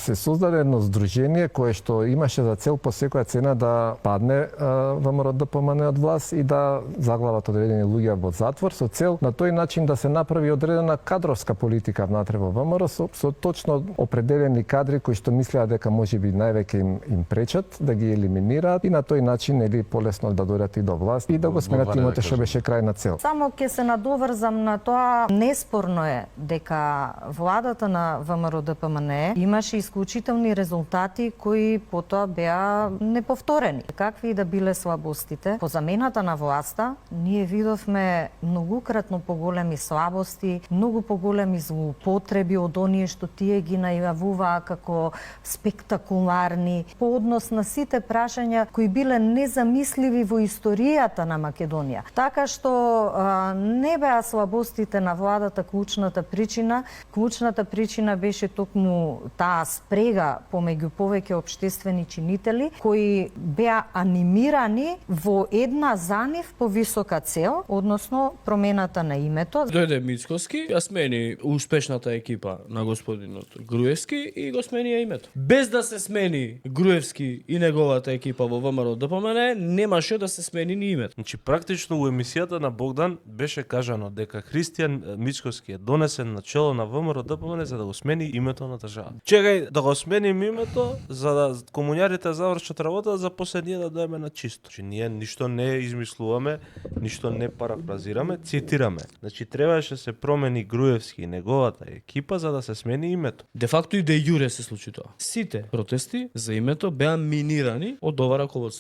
се создаде едно здружение кое што имаше за цел по секоја цена да падне ВМРО-ДПМН од власт и да заглават одредени луѓе во затвор со цел на тој начин да се направи одредена кадровска политика внатре во ВМРО со точно определени кадри кои што мислеа дека можеби највеќе им пречат да ги елиминираат и на тој начин нели полесно да дојдат и до власт и да го сменат името што беше крајна цел. Само ќе се надоврзам на тоа, неспорно е дека владата на ВМРО-ДПМН имаше исклучителни резултати кои потоа беа неповторени. Какви и да биле слабостите, по замената на власта ние видовме многукратно поголеми слабости, многу поголеми злоупотреби од оние што тие ги најавуваа како спектакуларни по однос на сите прашања кои биле незамисливи во историјата на Македонија. Така што не беа слабостите на владата клучната причина. Клучната причина беше токму таа спрега помеѓу повеќе општествени чинители кои беа анимирани во една за нив повисока цел, односно промената на името. Дојде Мицкоски, ја смени успешната екипа на господинот Груевски и го смени ја името. Без да се смени Груевски и неговата екипа во ВМРО-ДПМН, немаше да се смени ни името. Значи практично во емисијата на Богдан беше кажано дека Христијан Мицкоски е донесен на чело на ВМРО-ДПМН за да го смени името на државата. Чекај да го сменим името за да комуњарите завршат работа за после ние да доеме на чисто. Значи ние ништо не измислуваме, ништо не парафразираме, цитираме. Значи требаше се промени Груевски и неговата екипа за да се смени името. Де факто и де јуре се случи тоа. Сите протести за името беа минирани од ова раководство.